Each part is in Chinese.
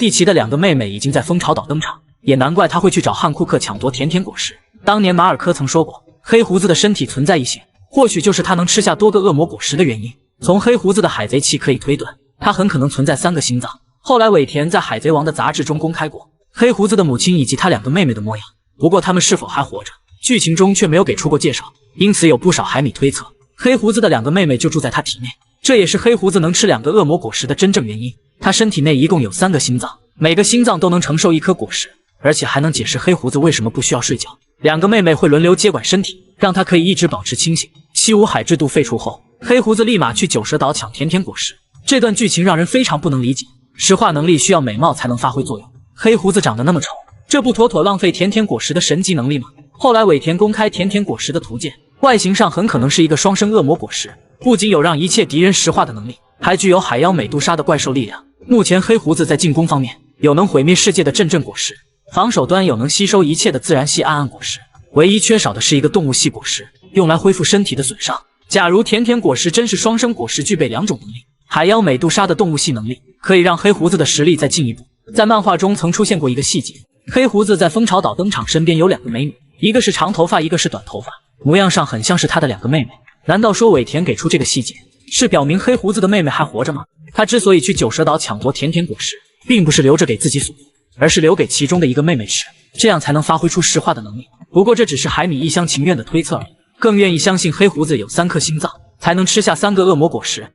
蒂奇的2个妹妹已经在蜂巢岛登场，也难怪他会去找汉库克抢夺甜甜果实。当年马尔科曾说过，黑胡子的身体存在异性，或许就是他能吃下多个恶魔果实的原因。从黑胡子的海贼旗可以推断，他很可能存在3个心脏。后来尾田在海贼王的杂志中公开过黑胡子的母亲以及他2个妹妹的模样，不过他们是否还活着，剧情中却没有给出过介绍，因此有不少海迷推测黑胡子的2个妹妹就住在他体内，这也是黑胡子能吃2个恶魔果实的真正原因。他身体内一共有3个心脏，每个心脏都能承受1颗果实，而且还能解释黑胡子为什么不需要睡觉。2个妹妹会轮流接管身体，让他可以一直保持清醒。七武海制度废除后，黑胡子立马去九蛇岛抢甜甜果实，这段剧情让人非常不能理解。石化能力需要美貌才能发挥作用，黑胡子长得那么丑，这不妥妥浪费甜甜果实的神级能力吗？后来尾田公开甜甜果实的图鉴，外形上很可能是一个双生恶魔果实，不仅有让一切敌人石化的能力，还具有海妖美杜莎的怪兽力量。目前黑胡子在进攻方面有能毁灭世界的阵阵果实，防守端有能吸收一切的自然系暗暗果实，唯一缺少的是一个动物系果实，用来恢复身体的损伤。假如甜甜果实真是双生果实，具备2种能力，海妖美杜莎的动物系能力可以让黑胡子的实力再进一步。在漫画中曾出现过一个细节，黑胡子在蜂巢岛登场，身边有2个美女，一个是长头发，一个是短头发，模样上很像是他的2个妹妹。难道说尾田给出这个细节是表明黑胡子的妹妹还活着吗？他之所以去九蛇岛抢夺甜甜果实，并不是留着给自己所用，而是留给其中的一个妹妹吃，这样才能发挥出石化的能力。不过这只是海米一厢情愿的推测而已，更愿意相信黑胡子有3颗心脏，才能吃下3个恶魔果实。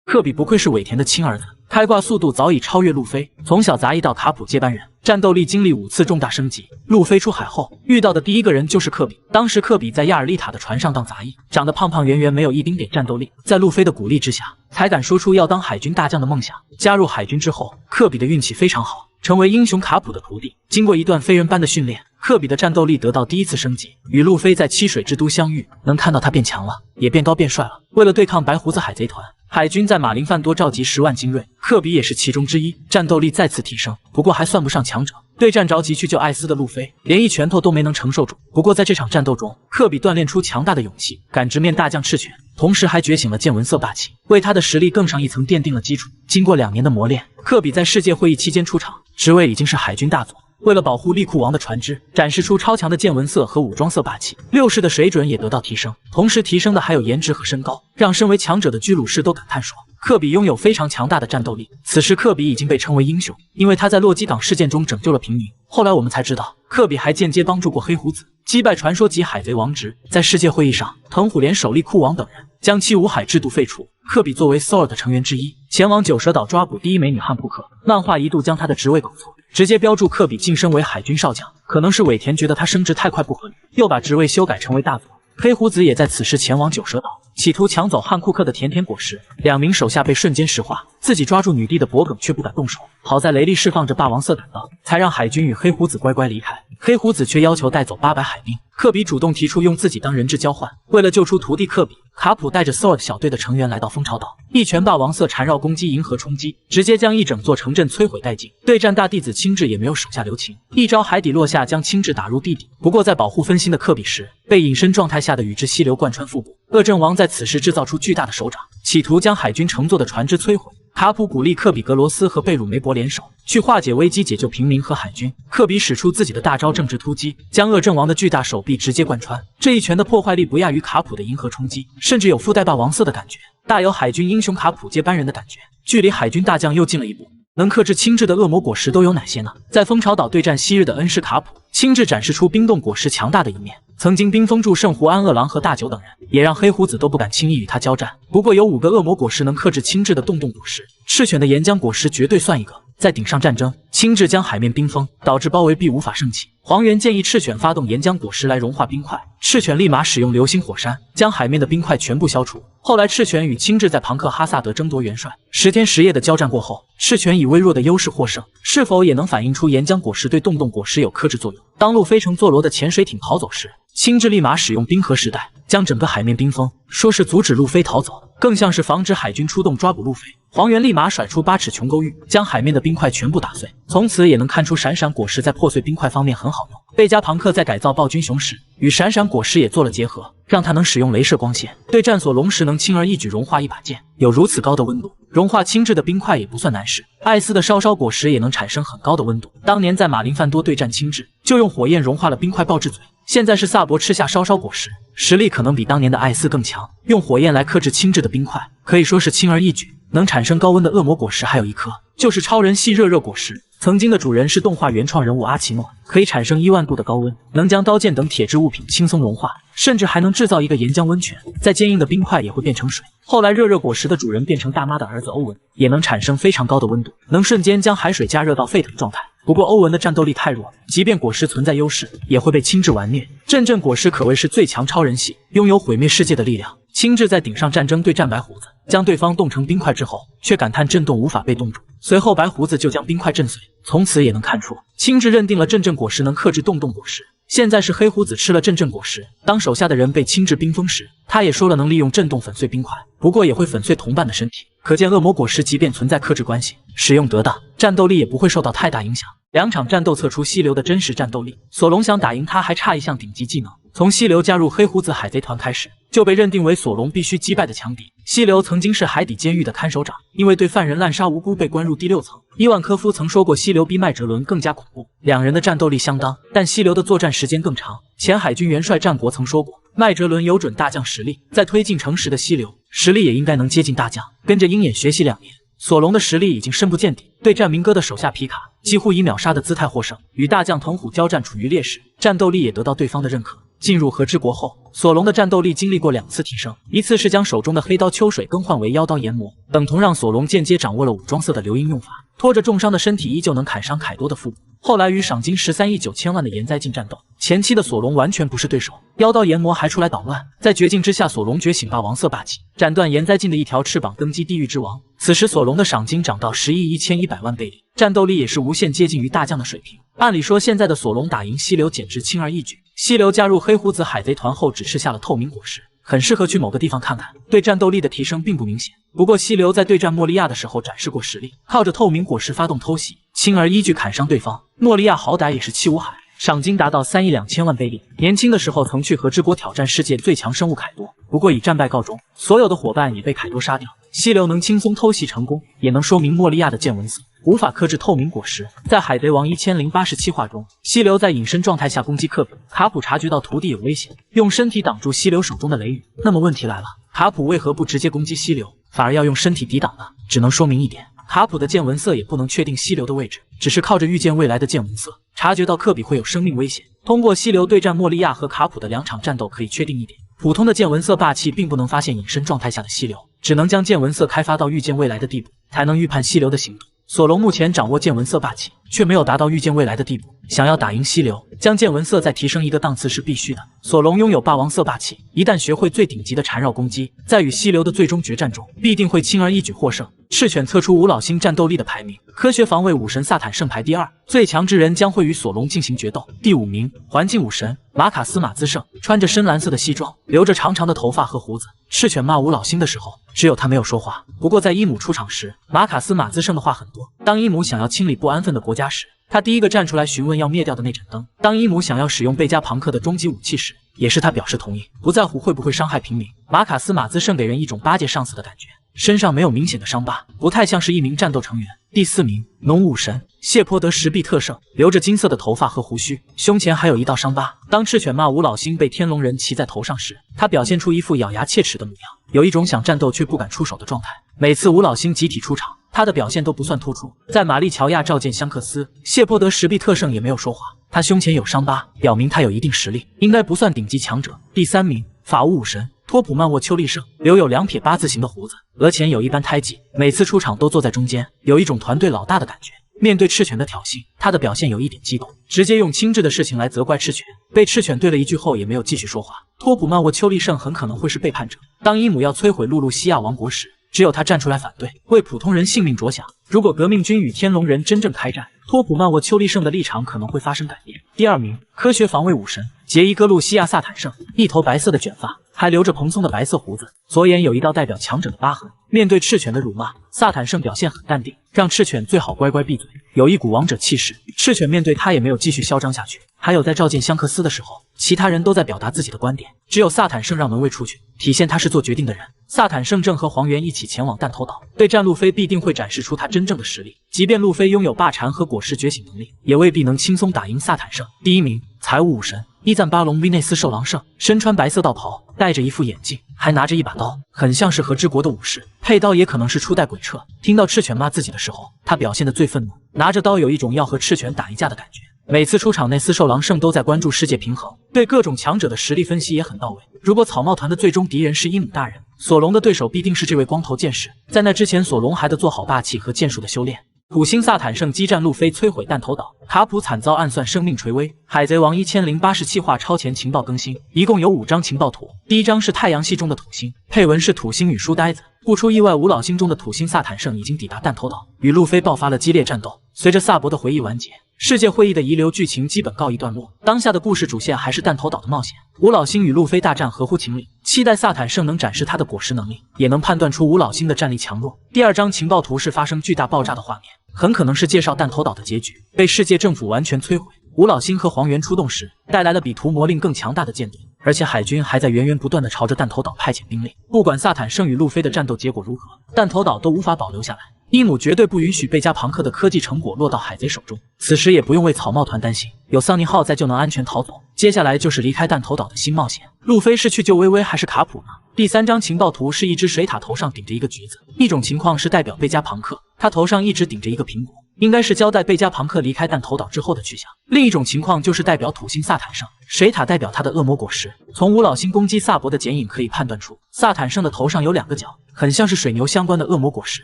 科比不愧是尾田的亲儿子，开挂速度早已超越路飞，从小杂役到卡普接班人，战斗力经历5次重大升级。路飞出海后遇到的第一个人就是科比，当时科比在亚尔丽塔的船上当杂役，长得胖胖圆圆，没有一丁点战斗力，在路飞的鼓励之下，才敢说出要当海军大将的梦想。加入海军之后，科比的运气非常好，成为英雄卡普的徒弟。经过一段非人般的训练，科比的战斗力得到第1次升级，与路飞在七水之都相遇，能看到他变强了，也变高变帅了。为了对抗白胡子海贼团，海军在马林范多召集10万精锐，科比也是其中之一，战斗力再次提升，不过还算不上强者。对战着急去救艾斯的路飞，连一拳头都没能承受住。不过在这场战斗中，科比锻炼出强大的勇气，敢直面大将赤犬，同时还觉醒了见闻色霸气，为他的实力更上一层奠定了基础。经过2年的磨练，科比在世界会议期间出场，职位已经是海军大佐。为了保护利库王的船只，展示出超强的见闻色和武装色霸气，六式的水准也得到提升，同时提升的还有颜值和身高，让身为强者的居鲁士都感叹说，科比拥有非常强大的战斗力。此时科比已经被称为英雄，因为他在洛基港事件中拯救了平民。后来我们才知道，科比还间接帮助过黑胡子击败传说级海贼王直。在世界会议上，藤虎连首利库王等人将七武海制度废除，科比作为 SWORD 的成员之一，前往九蛇岛抓捕第1美女汉库克。漫画一度将他的职位搞错，直接标注科比晋升为海军少将，可能是尾田觉得他升职太快不合理，又把职位修改成为大佐。黑胡子也在此时前往九蛇岛，企图抢走汉库克的甜甜果实，2名手下被瞬间石化，自己抓住女帝的脖梗却不敢动手。好在雷利释放着霸王色胆道，才让海军与黑胡子乖乖离开。黑胡子却要求带走800海兵，科比主动提出用自己当人质交换。为了救出徒弟科比，卡普带着 SWORD 小队的成员来到蜂巢岛，一拳霸王色缠绕攻击银河冲击，直接将一整座城镇摧毁殆尽。对战大弟子青雉也没有手下留情，一招海底落下将青雉打入地底。不过在保护分心的科比时，被隐身状态下的宇之溪流贯穿腹部。恶阵王在此时制造出巨大的手掌，企图将海军乘坐的船只摧毁。卡普鼓励科比格罗斯和贝鲁梅伯联手去化解危机，解救平民和海军。科比使出自己的大招正直突击，将恶阵王的巨大手臂直接贯穿。这一拳的破坏力不亚于卡普的银河冲击，甚至有附带霸王色的感觉，大有海军英雄卡普接班人的感觉。距离海军大将又近了一步。能克制青雉的恶魔果实都有哪些呢？在蜂巢岛对战昔日的恩师卡普，青雉展示出冰冻果实强大的一面，曾经冰封住圣胡安恶狼和大九等人，也让黑胡子都不敢轻易与他交战。不过有5个恶魔果实能克制青雉的冻果实，赤犬的岩浆果实绝对算一个。在顶上战争，青雉将海面冰封，导致包围壁无法升起。黄猿建议赤犬发动岩浆果实来融化冰块，赤犬立马使用流星火山，将海面的冰块全部消除。后来赤犬与青雉在庞克哈萨德争夺元帅，10天10夜的交战过后，赤犬以微弱的优势获胜，是否也能反映出岩浆果实对冻果实有克制作用？当路飞乘坐罗的潜水艇逃走时，青雉立马使用冰河时代，将整个海面冰封，说是阻止路飞逃走，更像是防止海军出动抓捕路飞。黄猿立马甩出8尺琼勾玉，将海面的冰块全部打碎。从此也能看出闪闪果实在破碎冰块方面很好用。贝加庞克在改造暴君雄时，与闪闪果实也做了结合，让他能使用镭射光线，对战所龙时能轻而易举融化一把剑。有如此高的温度，融化轻质的冰块也不算难事。艾斯的烧烧果实也能产生很高的温度。当年在马林范多对战轻质，就用火焰融化了冰块爆至嘴。现在是萨博吃下烧烧果实，实力可能比当年的艾斯更强。用火焰来克制轻质的冰块，可以说是轻而易举。能产生高温的恶魔果实还有一颗，就是超人系热果实。曾经的主人是动画原创人物阿奇诺，可以产生10000度的高温，能将刀剑等铁质物品轻松融化，甚至还能制造一个岩浆温泉，再坚硬的冰块也会变成水。后来热果实的主人变成大妈的儿子欧文，也能产生非常高的温度，能瞬间将海水加热到沸腾状态。不过欧文的战斗力太弱，即便果实存在优势，也会被轻质玩灭。阵阵果实可谓是最强超人系，拥有毁灭世界的力量。轻质在顶上战争对战白胡子，将对方冻成冰块之后，却感叹震动无法被冻住。随后白胡子就将冰块震碎，从此也能看出轻质认定了阵果实能克制冻果实。现在是黑胡子吃了阵果实，当手下的人被轻质冰封时，他也说了能利用震动粉碎冰块，不过也会粉碎同伴的身体。可见恶魔果实即便存在克制关系，使用得当，战斗力也不会受到太大影响。2场战斗测出溪流的真实战斗力，索隆想打赢他还差一项顶级技能。从溪流加入黑胡子海贼团开始，就被认定为索隆必须击败的强敌。溪流曾经是海底监狱的看守长，因为对犯人滥杀无辜被关入第6层。伊万科夫曾说过溪流比麦哲伦更加恐怖，两人的战斗力相当，但溪流的作战时间更长。前海军元帅战国曾说过，麦哲伦有准大将实力，在推进城时的溪流实力也应该能接近大将。跟着鹰眼学习2年，索隆的实力已经深不见底，对战明哥的手下皮卡几乎以秒杀的姿态获胜，与大将藤虎交战处于劣势，战斗力也得到对方的认可。进入和之国后，索隆的战斗力经历过2次提升，一次是将手中的黑刀秋水更换为妖刀炎魔，等同让索隆间接掌握了武装色的流萤用法，拖着重伤的身体依旧能砍伤凯多的腹部。后来与赏金13亿9千万的岩灾镜战斗，前期的索隆完全不是对手，妖刀炎魔还出来捣乱，在绝境之下，索隆觉醒霸王色霸气，斩断岩灾镜的一条翅膀，登基地狱之王。此时索隆的赏金涨到10亿1100万贝里，战斗力也是无限接近于大将的水平。按理说现在的索隆打赢溪流简直轻而易举。溪流加入黑胡子海贼团后只吃下了透明果实，很适合去某个地方看看，对战斗力的提升并不明显。不过溪流在对战莫利亚的时候展示过实力，靠着透明果实发动偷袭，轻而易举砍伤对方。莫利亚好歹也是气无海，赏金达到3亿2千万贝利。年轻的时候曾去和之国挑战世界最强生物凯多，不过以战败告终，所有的伙伴也被凯多杀掉。溪流能轻松偷袭成功，也能说明莫利亚的见闻色无法克制透明果实。在海贼王1087话中，溪流在隐身状态下攻击科比，卡普察觉到徒弟有危险，用身体挡住溪流手中的雷雨。那么问题来了，卡普为何不直接攻击溪流，反而要用身体抵挡呢？只能说明一点，卡普的见闻色也不能确定溪流的位置，只是靠着预见未来的见闻色，察觉到科比会有生命危险。通过溪流对战莫利亚和卡普的2场战斗可以确定一点，普通的见闻色霸气并不能发现隐身状态下的溪流，只能将见闻色开发到预见未来的地步，才能预判溪流的行动。索隆目前掌握见闻色霸气，却没有达到预见未来的地步。想要打赢溪流，将见闻色再提升一个档次是必须的。索隆拥有霸王色霸气，一旦学会最顶级的缠绕攻击，在与溪流的最终决战中，必定会轻而易举获胜。赤犬测出五老星战斗力的排名，科学防卫武神萨坦盛排第2，最强之人将会与索隆进行决斗。第5名，环境武神马卡斯马兹胜，穿着深蓝色的西装，留着长长的头发和胡子。赤犬骂五老星的时候，只有他没有说话。不过在伊姆出场时，马卡斯马兹胜的话很多。当伊姆想要清理不安分的国家时，他第一个站出来询问要灭掉的那盏灯。当伊姆想要使用贝加庞克的终极武器时，也是他表示同意，不在乎会不会伤害平民。马卡斯马兹胜给人一种巴结上司的感觉，身上没有明显的伤疤，不太像是一名战斗成员。第4名，农武神谢泼德石壁特胜，留着金色的头发和胡须，胸前还有一道伤疤。当赤犬骂五老星被天龙人骑在头上时，他表现出一副咬牙切齿的模样，有一种想战斗却不敢出手的状态。每次五老星集体出场，他的表现都不算突出。在玛丽乔亚召见香克斯，谢泼德石壁特胜也没有说话，他胸前有伤疤，表明他有一定实力，应该不算顶级强者。第3名，法务武神托普曼沃丘利胜，留有2撇8字形的胡子，额前有一般胎记，每次出场都坐在中间，有一种团队老大的感觉。面对赤犬的挑衅，他的表现有一点激动，直接用轻质的事情来责怪赤犬，被赤犬对了一句后也没有继续说话。托普曼沃丘利胜很可能会是背叛者。当伊姆要摧毁露露西亚王国时，只有他站出来反对，为普通人性命着想。如果革命军与天龙人真正开战，托普曼沃丘利胜的立场可能会发生改变。第2名，科学防卫武神杰伊戈路西亚萨坦胜，一头白色的卷发，还留着蓬松的白色胡子，左眼有一道代表强者的疤痕。面对赤犬的辱骂，萨坦胜表现很淡定，让赤犬最好乖乖闭嘴，有一股王者气势。赤犬面对他也没有继续嚣张下去，还有在召见香克斯的时候，其他人都在表达自己的观点，只有萨坦圣让门卫出去，体现他是做决定的人。萨坦圣正和黄猿一起前往弹头岛，对战路飞必定会展示出他真正的实力。即便路飞拥有霸禅和果实觉醒能力，也未必能轻松打赢萨坦圣。第1名，财务武神伊赞巴隆维内斯兽狼圣，身穿白色道袍，戴着一副眼镜，还拿着一把刀，很像是和之国的武士，配刀也可能是初代鬼彻。听到赤犬骂自己的时候，他表现得最愤怒，拿着刀有一种要和赤犬打一架的感觉。每次出场，内斯兽狼圣都在关注世界平衡，对各种强者的实力分析也很到位。如果草帽团的最终敌人是伊姆大人，索隆的对手必定是这位光头剑士。在那之前，索隆还得做好霸气和剑术的修炼。土星萨坦圣激战路飞，摧毁弹头岛，卡普惨遭暗算，生命垂危。海贼王1087话超前情报更新，一共有5张情报图。第1张是太阳系中的土星，配文是土星与书呆子。不出意外，五老星中的土星萨坦圣已经抵达弹头岛，与路飞爆发了激烈战斗。随着萨博的回忆完结，世界会议的遗留剧情基本告一段落，当下的故事主线还是弹头岛的冒险。五老星与路飞大战合乎情理，期待萨坦圣能展示他的果实能力，也能判断出五老星的战力强弱。第2张情报图是发生巨大爆炸的画面，很可能是介绍弹头岛的结局，被世界政府完全摧毁。五老星和黄猿出动时，带来了比屠魔令更强大的舰队，而且海军还在源源不断地朝着弹头岛派遣兵力。不管萨坦圣与路飞的战斗结果如何，弹头岛都无法保留下来。伊姆绝对不允许贝加庞克的科技成果落到海贼手中。此时也不用为草帽团担心，有桑尼号在就能安全逃走。接下来就是离开弹头岛的新冒险。路飞是去救薇薇还是卡普呢？第3张情报图是一只水獭头上顶着一个橘子，一种情况是代表贝加庞克，他头上一直顶着一个苹果，应该是交代贝加庞克离开弹头岛之后的去向。另一种情况就是代表土星萨坦圣，水獭代表他的恶魔果实。从五老星攻击萨博的剪影可以判断出，萨坦圣的头上有2个角，很像是水牛相关的恶魔果实，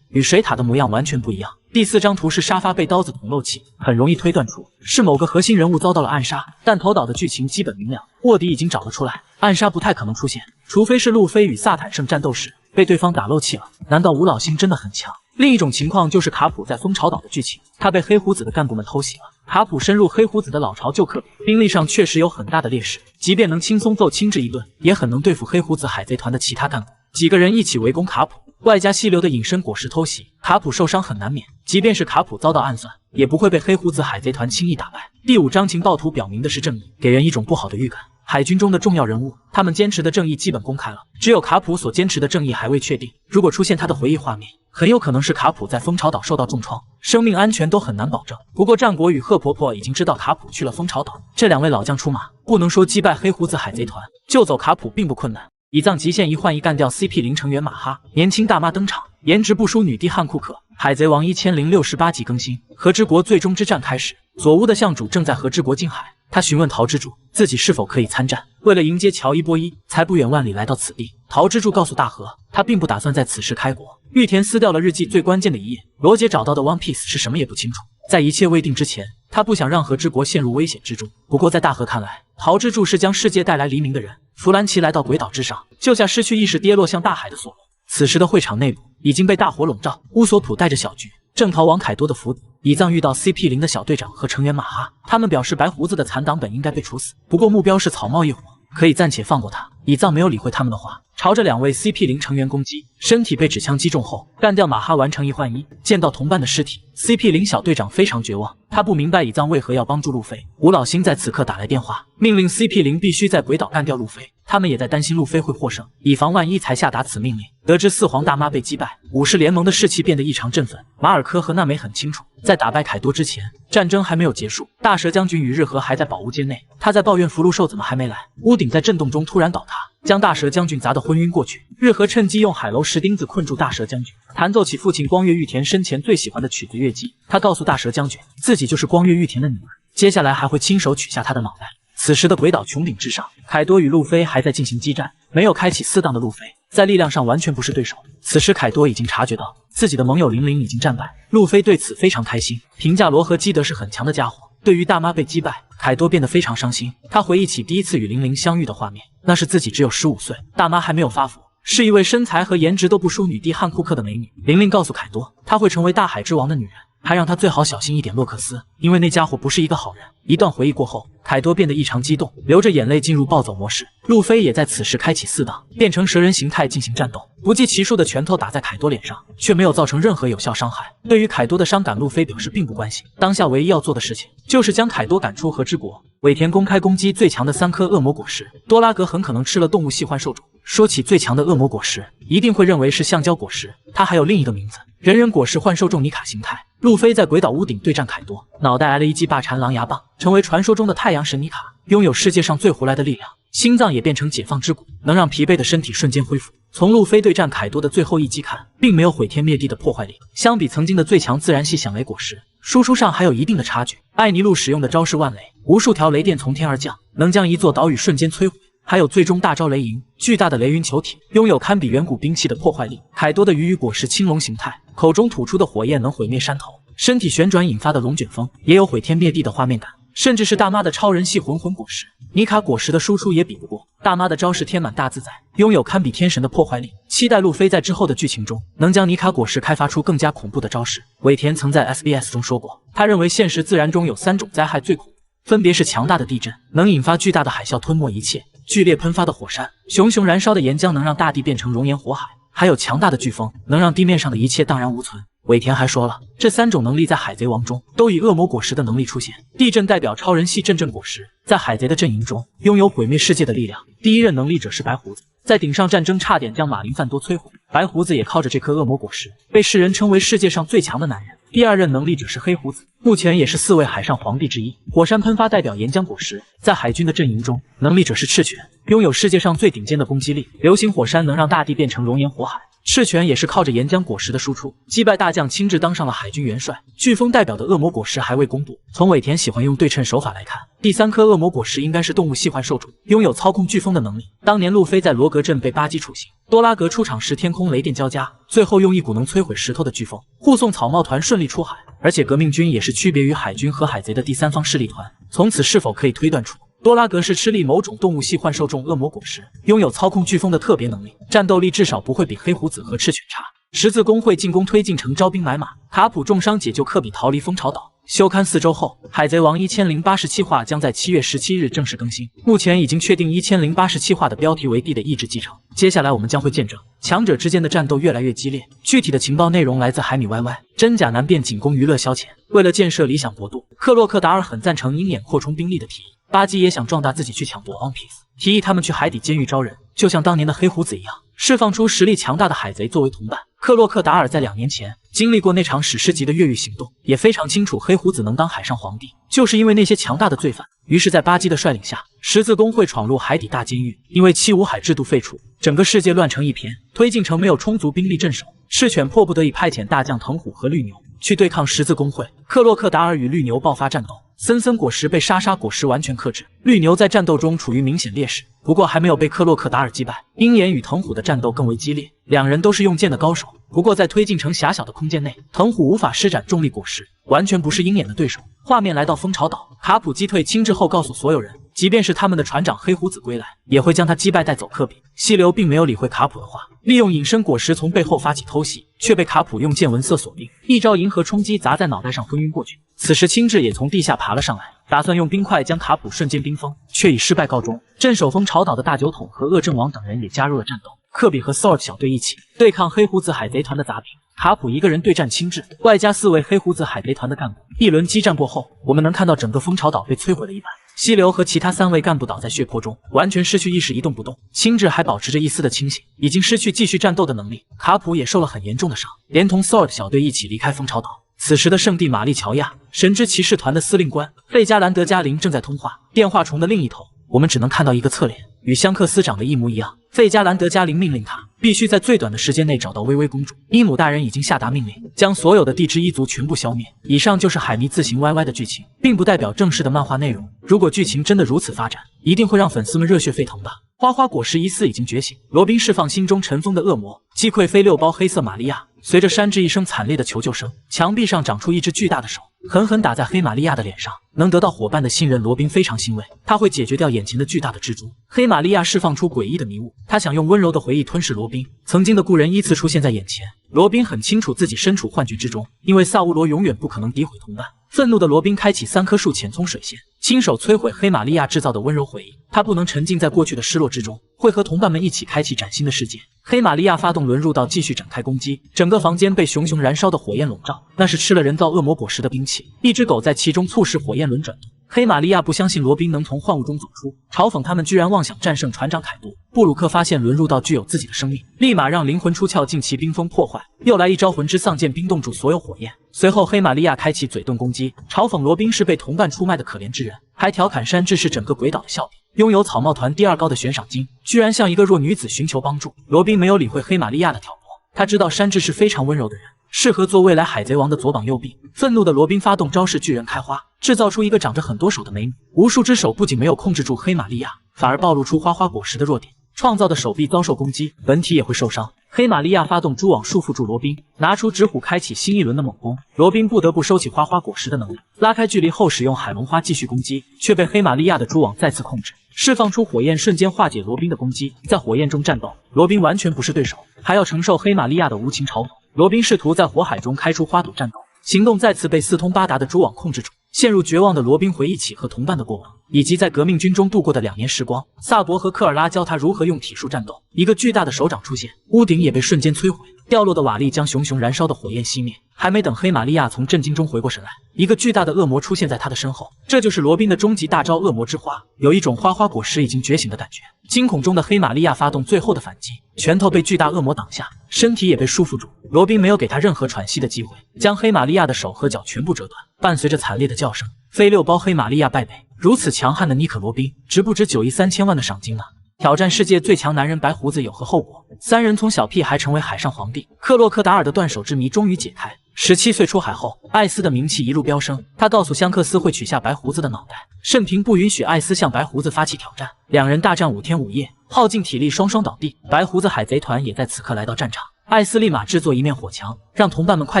与水獭的模样完全不一样。第4张图是沙发被刀子捅漏气，很容易推断出是某个核心人物遭到了暗杀。弹头岛的剧情基本明了，卧底已经找了出来，暗杀不太可能出现，除非是路飞与萨坦圣战斗时被对方打漏气了。难道五老星真的很强？另一种情况就是卡普在蜂巢岛的剧情，他被黑胡子的干部们偷袭了。卡普深入黑胡子的老巢救克比，兵力上确实有很大的劣势，即便能轻松揍轻质一顿，也很能对付黑胡子海贼团的其他干部。几个人一起围攻卡普，外加溪流的隐身果实偷袭，卡普受伤很难免。即便是卡普遭到暗算，也不会被黑胡子海贼团轻易打败。第5张情报图表明的是正义，给人一种不好的预感。海军中的重要人物，他们坚持的正义基本公开了，只有卡普所坚持的正义还未确定。如果出现他的回忆画面，很有可能是卡普在蜂巢岛受到重创，生命安全都很难保证。不过战国与贺婆婆已经知道卡普去了蜂巢岛，这2位老将出马，不能说击败黑胡子海贼团，救走卡普并不困难。以藏极限一换一干掉 CP0 成员马哈，年轻大妈登场，颜值不输女帝汉库克。海贼王1068集更新，和之国最终之战开始。佐乌的相主正在和之国近海，他询问桃之助自己是否可以参战。为了迎接乔伊波伊，才不远万里来到此地。桃之助告诉大和，他并不打算在此时开国。玉田撕掉了日记最关键的一页，罗杰找到的 One Piece 是什么也不清楚。在一切未定之前，他不想让和之国陷入危险之中。不过在大和看来，桃之助是将世界带来黎明的人。弗兰奇来到鬼岛之上，救下失去意识跌落向大海的索隆。此时的会场内部已经被大火笼罩，乌索普带着小菊正逃往凯多的府邸。以藏遇到 CP0 的小队长和成员马哈，他们表示白胡子的残党本应该被处死，不过目标是草帽一伙，可以暂且放过他。以藏没有理会他们的话，朝着2位 CP0 成员攻击，身体被纸枪击中后，干掉马哈，完成1换1。见到同伴的尸体， CP0 小队长非常绝望，他不明白以藏为何要帮助路飞。五老星在此刻打来电话，命令 CP0 必须在鬼岛干掉路飞。他们也在担心路飞会获胜，以防万一才下达此命令。得知4皇大妈被击败，武士联盟的士气变得异常振奋。马尔科和娜美很清楚，在打败凯多之前，战争还没有结束。大蛇将军与日和还在宝物间内，他在抱怨福禄寿怎么还没来。屋顶在震动中突然倒塌，将大蛇将军砸得昏晕过去。日和趁机用海楼石钉子困住大蛇将军，弹奏起父亲光月玉田生前最喜欢的曲子乐伎。他告诉大蛇将军，自己就是光月玉田的女儿，接下来还会亲手取下他的脑袋。此时的鬼岛穹顶之上，凯多与路飞还在进行激战，没有开启4档的路飞在力量上完全不是对手。此时凯多已经察觉到自己的盟友玲玲已经战败，路飞对此非常开心，评价罗和基德是很强的家伙。对于大妈被击败，凯多变得非常伤心。他回忆起第一次与玲玲相遇的画面，那是自己只有15岁，大妈还没有发福，是一位身材和颜值都不输女帝汉库克的美女。玲玲告诉凯多，她会成为大海之王的女人，还让他最好小心一点洛克斯，因为那家伙不是一个好人。一段回忆过后，凯多变得异常激动，流着眼泪进入暴走模式。路飞也在此时开启4档，变成蛇人形态进行战斗，不计其数的拳头打在凯多脸上，却没有造成任何有效伤害。对于凯多的伤感，路飞表示并不关心，当下唯一要做的事情就是将凯多赶出和之国。尾田公开攻击最强的3颗恶魔果实，多拉格很可能吃了动物系幻兽种。说起最强的恶魔果实，一定会认为是橡胶果实，它还有另一个名字——人人果实幻兽种尼卡形态。路飞在鬼岛屋顶对战凯多，脑袋挨了一记霸蝉狼牙棒，成为传说中的太阳神尼卡，拥有世界上最胡来的力量，心脏也变成解放之骨，能让疲惫的身体瞬间恢复。从路飞对战凯多的最后一击看，并没有毁天灭地的破坏力，相比曾经的最强自然系响雷果实，输出上还有一定的差距。艾尼路使用的招式万雷，无数条雷电从天而降，能将一座岛屿瞬间摧毁。还有最终大招雷银，巨大的雷云球体，拥有堪比远古兵器的破坏力。凯多的鱼果实青龙形态，口中吐出的火焰能毁灭山头，身体旋转引发的龙卷风也有毁天灭地的画面感。甚至是大妈的超人系魂果实，尼卡果实的输出也比不过。大妈的招式天满大自在，拥有堪比天神的破坏力。期待路飞在之后的剧情中能将尼卡果实开发出更加恐怖的招式。尾田曾在 SBS 中说过，他认为现实自然中有3种灾害最恐怖，分别是强大的地震，能引发巨大的海啸吞没一切；剧烈喷发的火山，熊熊燃烧的岩浆能让大地变成熔岩火海；还有强大的飓风，能让地面上的一切荡然无存。尾田还说了，这3种能力在海贼王中都以恶魔果实的能力出现。地震代表超人系阵阵果实，在海贼的阵营中拥有毁灭世界的力量。第一任能力者是白胡子，在顶上战争差点将马林范多摧毁，白胡子也靠着这颗恶魔果实被世人称为世界上最强的男人。第二任能力者是黑胡子，目前也是4位海上皇帝之一。火山喷发代表岩浆果实，在海军的阵营中，能力者是赤犬，拥有世界上最顶尖的攻击力。流星火山能让大地变成熔岩火海，赤犬也是靠着岩浆果实的输出，击败大将亲自当上了海军元帅。飓风代表的恶魔果实还未公布，从尾田喜欢用对称手法来看，第3颗恶魔果实应该是动物系幻兽种，拥有操控飓风的能力。当年路飞在罗格镇被巴基处刑，多拉格出场时天空雷电交加，最后用一股能摧毁石头的飓风护送草帽团顺利出海。而且革命军也是区别于海军和海贼的第3方势力团，从此是否可以推断出多拉格是吃力某种动物系幻兽种恶魔果实，拥有操控飓风的特别能力，战斗力至少不会比黑胡子和赤犬差。十字工会进攻推进城招兵买马，卡普重伤解救科比逃离蜂巢岛。休刊4周后，海贼王1087话将在7月17日正式更新。目前已经确定1087话的标题为 D 的意志继承。接下来我们将会见证强者之间的战斗越来越激烈。具体的情报内容来自海米 YY。真假难辨仅供娱乐消遣。为了建设理想国度，克洛克达尔很赞成鹰眼扩充兵力的提议。巴基也想壮大自己去抢夺 One Piece， 提议他们去海底监狱招人，就像当年的黑胡子一样，释放出实力强大的海贼作为同伴。克洛克达尔在2年前经历过那场史诗级的越狱行动，也非常清楚黑胡子能当海上皇帝，就是因为那些强大的罪犯。于是，在巴基的率领下，十字工会闯入海底大监狱。因为七武海制度废除，整个世界乱成一片，推进城没有充足兵力镇守，赤犬迫不得已派遣大将藤虎和绿牛去对抗十字工会。克洛克达尔与绿牛爆发战斗，森森果实被莎莎果实完全克制，绿牛在战斗中处于明显劣势，不过还没有被克洛克达尔击败。鹰眼与藤虎的战斗更为激烈，两人都是用剑的高手，不过在推进城狭小的空间内，藤虎无法施展重力果实，完全不是鹰眼的对手。画面来到蜂巢岛，卡普击退亲至后告诉所有人，即便是他们的船长黑胡子归来，也会将他击败带走科比。溪流并没有理会卡普的话，利用隐身果实从背后发起偷袭，却被卡普用见闻色锁定，一招银河冲击砸在脑袋上昏晕过去。此时青雉也从地下爬了上来，打算用冰块将卡普瞬间冰封，却以失败告终。镇守蜂巢岛的大酒桶和恶政王等人也加入了战斗，科比和 Sword 小队一起对抗黑胡子海贼团的杂兵。卡普一个人对战青雉，外加4位黑胡子海贼团的干部。一轮激战过后，我们能看到整个蜂巢岛被摧毁了一半，溪流和其他3位干部倒在血泊中，完全失去意识，一动不动。青雉还保持着一丝的清醒，已经失去继续战斗的能力。卡普也受了很严重的伤，连同 Sword 小队一起离开蜂巢岛。此时的圣地玛丽乔亚，神之骑士团的司令官费加兰德加林正在通话。电话虫的另一头，我们只能看到一个侧脸，与香克斯长得一模一样。费加兰德加林命令他必须在最短的时间内找到薇薇公主。伊姆大人已经下达命令，将所有的地之一族全部消灭。以上就是海迷自行 YY 的剧情，并不代表正式的漫画内容。如果剧情真的如此发展，一定会让粉丝们热血沸腾吧。花花果实疑似已经觉醒，罗宾释放心中尘封的恶魔，击溃飞6包黑色玛利亚。随着山治一声惨烈的求救声，墙壁上长出一只巨大的手，狠狠打在黑玛利亚的脸上。能得到伙伴的信任，罗宾非常欣慰，他会解决掉眼前的巨大的蜘蛛。黑玛利亚释放出诡异的迷雾，他想用温柔的回忆吞噬罗宾。曾经的故人依次出现在眼前，罗宾很清楚自己身处幻觉之中，因为萨乌罗永远不可能诋毁同伴。愤怒的罗宾开启3棵树浅葱水线，亲手摧毁黑玛利亚制造的温柔回忆。他不能沉浸在过去的失落之中，会和同伴们一起开启崭新的世界。黑玛利亚发动轮入道，继续展开攻击。整个房间被熊熊燃烧的火焰笼罩，那是吃了人造恶魔果实的兵器。一只狗在其中促使火焰轮转动。黑玛利亚不相信罗宾能从幻物中走出，嘲讽他们居然妄想战胜船长凯多。布鲁克发现轮入道具有自己的生命，立马让灵魂出窍，进其冰封破坏。又来一招魂之丧剑，冰冻住所有火焰。随后黑玛利亚开启嘴遁攻击，嘲讽罗宾是被同伴出卖的可怜之人，还调侃山治是整个鬼岛的笑柄。拥有草帽团第2高的悬赏金，居然向一个弱女子寻求帮助。罗宾没有理会黑玛利亚的挑拨，他知道山治是非常温柔的人，适合做未来海贼王的左膀右臂。愤怒的罗宾发动招式巨人开花，制造出一个长着很多手的美女。无数只手不仅没有控制住黑玛利亚，反而暴露出花花果实的弱点。创造的手臂遭受攻击，本体也会受伤。黑玛利亚发动蛛网束缚住罗宾，拿出纸虎开启新一轮的猛攻。罗宾不得不收起花花果实的能力，拉开距离后使用海龙花继续攻击，却被黑玛利亚的蛛网再次控制。释放出火焰，瞬间化解罗宾的攻击。在火焰中战斗，罗宾完全不是对手，还要承受黑玛利亚的无情嘲讽。罗宾试图在火海中开出花朵战斗，行动再次被四通八达的蛛网控制住。陷入绝望的罗宾回忆起和同伴的过往，以及在革命军中度过的2年时光。萨博和科尔拉教他如何用体术战斗。一个巨大的手掌出现，屋顶也被瞬间摧毁，掉落的瓦砾将熊熊燃烧的火焰熄灭。还没等黑玛利亚从震惊中回过神来，一个巨大的恶魔出现在他的身后。这就是罗宾的终极大招恶魔之花，有一种花花果实已经觉醒的感觉。惊恐中的黑玛利亚发动最后的反击，拳头被巨大恶魔挡下，身体也被束缚住。罗宾没有给他任何喘息的机会，将黑玛利亚的手和脚全部折断，伴随着惨烈的叫声，飞6包黑玛利亚败北。如此强悍的尼可罗宾，值不值9亿3千万的赏金呢？挑战世界最强男人白胡子有何后果？3人从小屁孩成为海上皇帝。克洛克达尔的断手之谜终于解开。17岁出海后，艾斯的名气一路飙升。他告诉香克斯会取下白胡子的脑袋，慎平不允许艾斯向白胡子发起挑战。2人大战5天5夜，耗尽体力，双双倒地。白胡子海贼团也在此刻来到战场。艾斯立马制作一面火墙，让同伴们快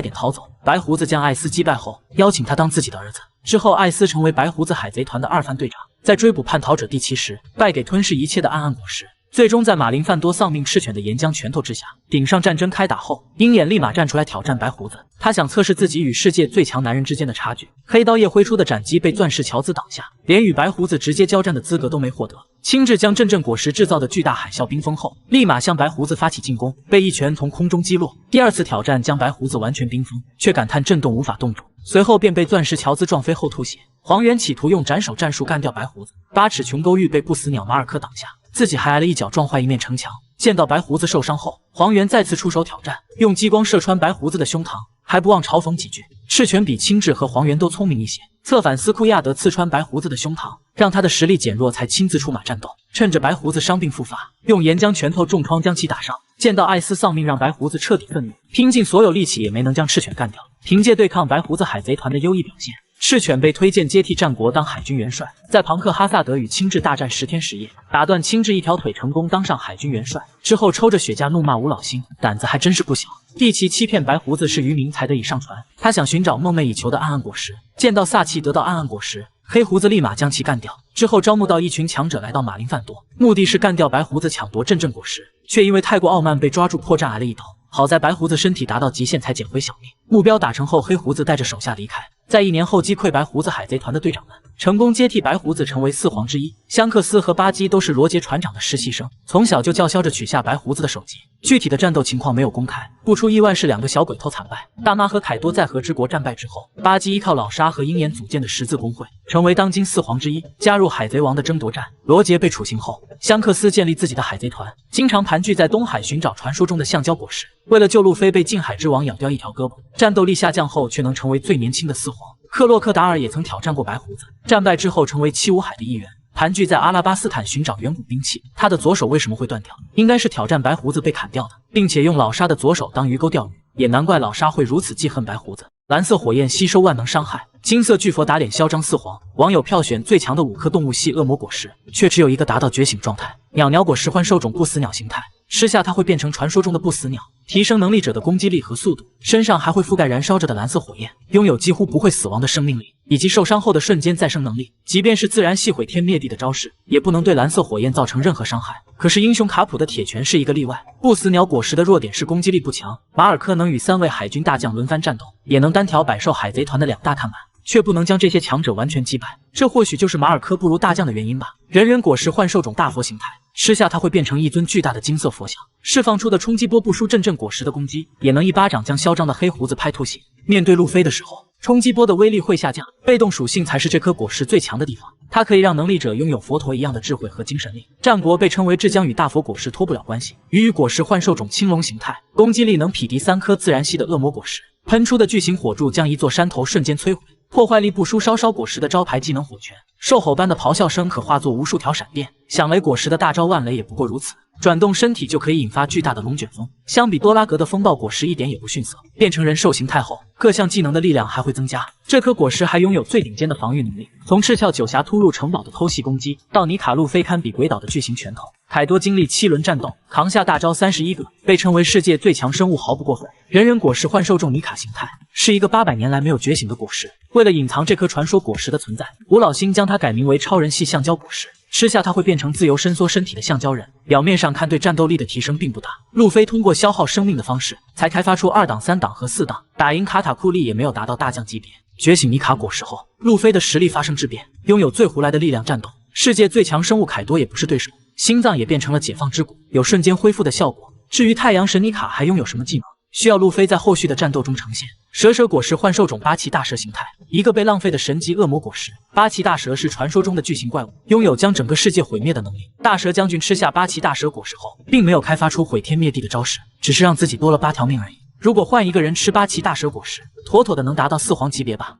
点逃走。白胡子将艾斯击败后，邀请他当自己的儿子。之后，艾斯成为白胡子海贼团的2番队长，在追捕叛逃者第7时，败给吞噬一切的暗暗果实。最终在马林范多丧命赤犬的岩浆拳头之下，顶上战争开打后，鹰眼立马站出来挑战白胡子。他想测试自己与世界最强男人之间的差距。黑刀叶挥出的斩击被钻石乔兹挡下，连与白胡子直接交战的资格都没获得。亲自将阵阵果实制造的巨大海啸冰封后，立马向白胡子发起进攻，被一拳从空中击落。第2次挑战将白胡子完全冰封，却感叹震动无法冻住，随后便被钻石乔兹撞飞后吐血。黄猿企图用斩首战术干掉白胡子，8尺琼勾玉被不死鸟马尔科挡下，自己还挨了一脚撞坏一面城墙。见到白胡子受伤后，黄猿再次出手挑战，用激光射穿白胡子的胸膛，还不忘嘲讽几句。赤犬比青雉和黄猿都聪明一些，策反斯库亚德刺穿白胡子的胸膛，让他的实力减弱，才亲自出马战斗。趁着白胡子伤病复发，用岩浆拳头重创将其打伤。见到艾斯丧命，让白胡子彻底愤怒，拼尽所有力气也没能将赤犬干掉。凭借对抗白胡子海贼团的优异表现，赤犬被推荐接替战国当海军元帅。在庞克哈萨德与青雉大战10天10夜，打断青雉一条腿，成功当上海军元帅。之后抽着雪茄怒骂吴老星，胆子还真是不小。帝奇欺骗白胡子是渔民才得以上船，他想寻找梦寐以求的暗暗果实。见到萨奇得到暗暗果实，黑胡子立马将其干掉。之后招募到一群强者来到马林范多，目的是干掉白胡子，抢夺阵阵果实，却因为太过傲慢被抓住破绽挨了一刀。好在白胡子身体达到极限才捡回小命。目标达成后，黑胡子带着手下离开。在1年后击溃白胡子海贼团的队长们，成功接替白胡子成为4皇之一。香克斯和巴基都是罗杰船长的实习生，从小就叫嚣着取下白胡子的首级。具体的战斗情况没有公开，不出意外是2个小鬼头惨败。大妈和凯多在和之国战败之后，巴基依靠老沙和鹰眼组建的十字工会，成为当今4皇之一，加入海贼王的争夺战。罗杰被处刑后，香克斯建立自己的海贼团，经常盘踞在东海寻找传说中的橡胶果实。为了救路飞被近海之王咬掉一条胳膊，战斗力下降后却能成为最年轻的4皇。克洛克达尔也曾挑战过白胡子，战败之后成为七武海的一员，盘踞在阿拉巴斯坦寻找远古兵器。他的左手为什么会断掉？应该是挑战白胡子被砍掉的，并且用老沙的左手当鱼钩钓鱼，也难怪老沙会如此记恨白胡子。蓝色火焰吸收万能伤害，金色巨佛打脸嚣张4皇。网友票选最强的5颗动物系恶魔果实，却只有一个达到觉醒状态。鸟果实幻兽种不死鸟形态，吃下它会变成传说中的不死鸟，提升能力者的攻击力和速度，身上还会覆盖燃烧着的蓝色火焰，拥有几乎不会死亡的生命力，以及受伤后的瞬间再生能力。即便是自然系毁天灭地的招式，也不能对蓝色火焰造成任何伤害。可是英雄卡普的铁拳是一个例外。不死鸟果实的弱点是攻击力不强，马尔科能与3位海军大将轮番战斗，也能单挑百兽海贼团的2大看板。却不能将这些强者完全击败，这或许就是马尔科不如大将的原因吧。人人果实幻兽种大佛形态，吃下它会变成一尊巨大的金色佛像，释放出的冲击波不输阵阵果实的攻击，也能一巴掌将嚣张的黑胡子拍吐血。面对路飞的时候，冲击波的威力会下降，被动属性才是这颗果实最强的地方。它可以让能力者拥有佛陀一样的智慧和精神力。战国被称为至将与大佛果实脱不了关系。鱼与果实幻兽种青龙形态，攻击力能匹敌3颗自然系的恶魔果实，喷出的巨型火柱将一座山头瞬间摧毁，破坏力不输烧烧果实的招牌技能火拳。兽吼般的咆哮声可化作无数条闪电，响雷果实的大招万雷也不过如此。转动身体就可以引发巨大的龙卷风，相比多拉格的风暴果实一点也不逊色。变成人兽形态后，各项技能的力量还会增加。这颗果实还拥有最顶尖的防御能力，从赤鞘九侠突入城堡的偷袭攻击，到尼卡路飞堪比鬼岛的巨型拳头。凯多经历7轮战斗，扛下大招31个，被称为世界最强生物毫不过分。人人果实幻兽种尼卡形态是一个800年来没有觉醒的果实，为了隐藏这颗传说果实的存在，吴老星将它改名为超人系橡胶果实。吃下它会变成自由伸缩身体的橡胶人，表面上看对战斗力的提升并不大。路飞通过消耗生命的方式才开发出2档、3档和4档，打赢卡塔库利也没有达到大将级别。觉醒尼卡果实后，路飞的实力发生质变，拥有最胡来的力量战斗，世界最强生物凯多也不是对手，心脏也变成了解放之骨，有瞬间恢复的效果。至于太阳神尼卡还拥有什么技能，需要路飞在后续的战斗中呈现。蛇果实幻兽种八岐大蛇形态，一个被浪费的神级恶魔果实。八岐大蛇是传说中的巨型怪物，拥有将整个世界毁灭的能力。大蛇将军吃下八岐大蛇果实后，并没有开发出毁天灭地的招式，只是让自己多了8条命而已。如果换一个人吃八岐大蛇果实，妥妥的能达到4皇级别吧。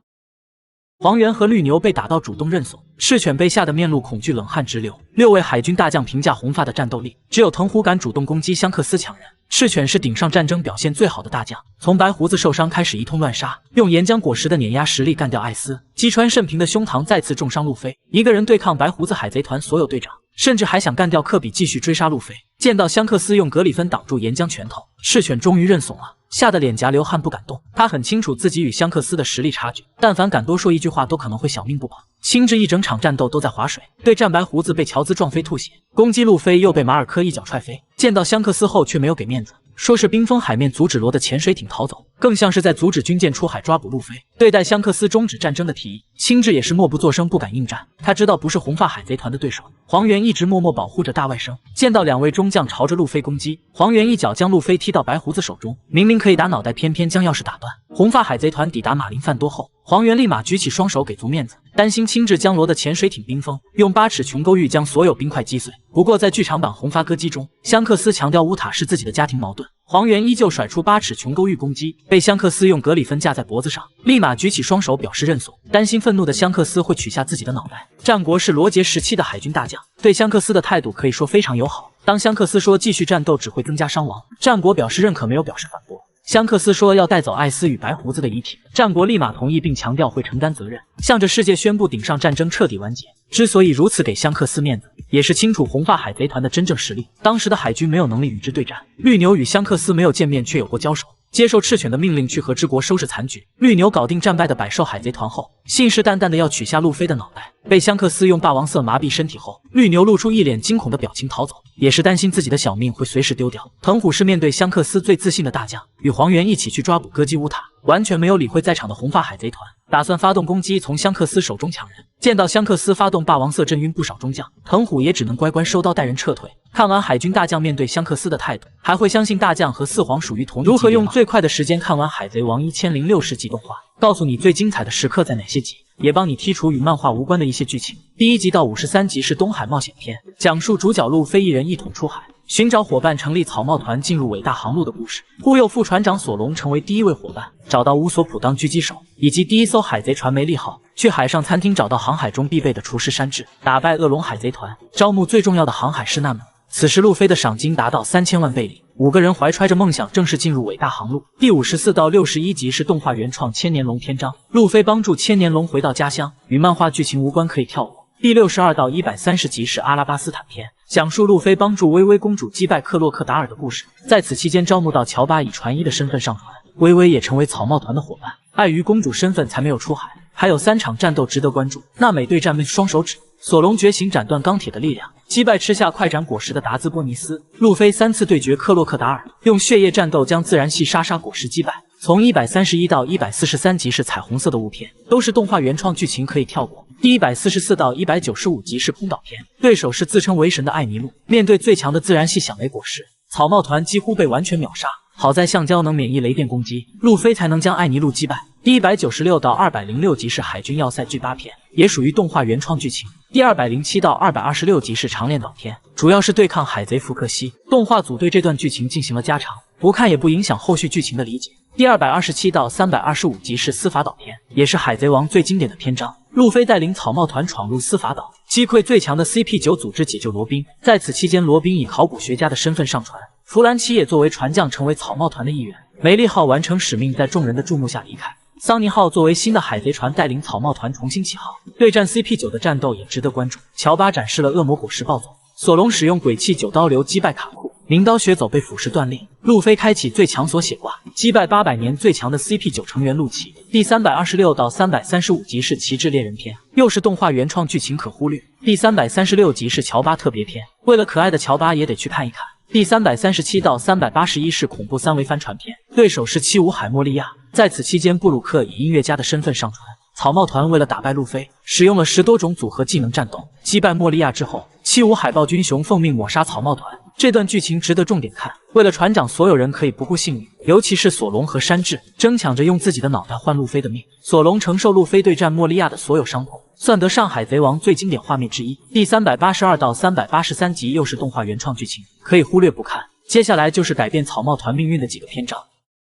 黄猿和绿牛被打到主动认怂，赤犬被吓得面露恐惧，冷汗直流。6位海军大将评价红发的战斗力，只有藤虎敢主动攻击香克斯抢人。赤犬是顶上战争表现最好的大将，从白胡子受伤开始一通乱杀，用岩浆果实的碾压实力干掉艾斯，击穿圣平的胸膛，再次重伤路飞，一个人对抗白胡子海贼团所有队长，甚至还想干掉科比继续追杀路飞。见到香克斯用格里芬挡住岩浆拳头，赤犬终于认怂了，吓得脸颊流汗不敢动。他很清楚自己与香克斯的实力差距，但凡敢多说一句话都可能会小命不保。亲至一整场战斗都在划水，对战白胡子被乔兹撞飞吐血，攻击路飞又被马尔科一脚踹飞。见到香克斯后却没有给面子，说是冰封海面阻止罗的潜水艇逃走，更像是在阻止军舰出海抓捕路飞。对待香克斯终止战争的提议，亲至也是默不作声，不敢应战。他知道不是红发海贼团的对手。黄猿一直默默保护着大外甥，见到2位中将朝着路飞攻击，黄猿一脚将路飞踢到白胡子手中，明明可以打脑袋，偏偏将钥匙打断。红发海贼团抵达马林范多后，黄猿立马举起双手给足面子，担心亲至将罗的潜水艇冰封，用8尺琼勾玉将所有冰块击碎。不过在剧场版红发歌姬中，香克斯强调乌塔是自己的家庭矛盾，黄猿依旧甩出8尺琼勾玉攻击，被香克斯用格里芬架在脖子上，立马举起双手表示认怂，担心愤怒的香克斯会取下自己的脑袋。战国是罗杰时期的海军大将，对香克斯的态度可以说非常友好。当香克斯说继续战斗只会增加伤亡，战国表示认可，没有表示反驳。香克斯说要带走艾斯与白胡子的遗体，战国立马同意，并强调会承担责任，向着世界宣布顶上战争彻底完结。之所以如此给香克斯面子，也是清楚红发海贼团的真正实力。当时的海军没有能力与之对战，绿牛与香克斯没有见面却有过交手。接受赤犬的命令去和之国收拾残局，绿牛搞定战败的百兽海贼团后，信誓旦旦的要取下路飞的脑袋。被香克斯用霸王色麻痹身体后，绿牛露出一脸惊恐的表情逃走，也是担心自己的小命会随时丢掉。藤虎是面对香克斯最自信的大将，与黄猿一起去抓捕歌姬乌塔，完全没有理会在场的红发海贼团，打算发动攻击从香克斯手中抢人。见到香克斯发动霸王色震晕不少中将，藤虎也只能乖乖收刀带人撤退。看完海军大将面对香克斯的态度，还会相信大将和4皇属于同一级别吗？如何用最快的时间看完海贼王1060集动画，告诉你最精彩的时刻在哪些集，也帮你剔除与漫画无关的一些剧情。第1集到53集是东海冒险篇，讲述主角路飞一人一统出海，寻找伙伴成立草帽团进入伟大航路的故事，忽悠副船长索隆成为第1位伙伴，找到乌索普当狙击手，以及第1艘海贼船梅利号，去海上餐厅找到航海中必备的厨师山治，打败恶龙海贼团，招募最重要的航海士纳姆。此时路飞的赏金达到3000万贝里，5个人怀揣着梦想正式进入伟大航路。第54到61集是动画原创千年龙篇章，路飞帮助千年龙回到家乡，与漫画剧情无关，可以跳过。第62到130集是阿拉巴斯坦篇，讲述路飞帮助薇薇公主击败克洛克达尔的故事。在此期间招募到乔巴以船医的身份上船，薇薇也成为草帽团的伙伴，碍于公主身份才没有出海。还有3场战斗值得关注，娜美对战为双手指，索隆觉醒斩断钢铁的力量，击败吃下快斩果实的达兹波尼斯。路飞3次对决克洛克达尔，用血液战斗将自然系莎莎果实击败。从131到143集是彩虹色的物片，都是动画原创剧情，可以跳过。第144到195集是空岛篇，对手是自称为神的艾尼路，面对最强的自然系响雷果实，草帽团几乎被完全秒杀。好在橡胶能免疫雷电攻击，路飞才能将艾尼路击败。第196到206集是海军要塞剧8篇，也属于动画原创剧情。第207到226集是长链岛篇，主要是对抗海贼福克西。动画组对这段剧情进行了加长，不看也不影响后续剧情的理解。第227到325集是司法岛篇，也是海贼王最经典的篇章。路飞带领草帽团闯入司法岛，击溃最强的 CP9 组织，解救罗宾。在此期间，罗宾以考古学家的身份上船，弗兰奇也作为船匠成为草帽团的一员。梅利号完成使命，在众人的注目下离开。桑尼号作为新的海贼船，带领草帽团重新起航，对战 CP9 的战斗也值得关注。乔巴展示了恶魔果实暴走，索隆使用鬼泣9刀流击败卡库，名刀血走被腐蚀断裂。路飞开启最强锁血挂，击败800年最强的 CP9 成员路奇。第326到335集是旗帜猎人篇，又是动画原创剧情，可忽略。第336集是乔巴特别篇，为了可爱的乔巴也得去看一看。第337到381是恐怖3维帆船篇，对手是七武海莫利亚。在此期间，布鲁克以音乐家的身份上船，草帽团为了打败路飞，使用了10多种组合技能战斗。击败莫利亚之后，七武海豹军熊奉命抹杀草帽团。这段剧情值得重点看。为了船长，所有人可以不顾性命，尤其是索隆和山治，争抢着用自己的脑袋换路飞的命。索隆承受路飞对战莫利亚的所有伤痛，算得上海贼王最经典画面之一。第382到383集又是动画原创剧情，可以忽略不看。接下来就是改变草帽团命运的几个篇章。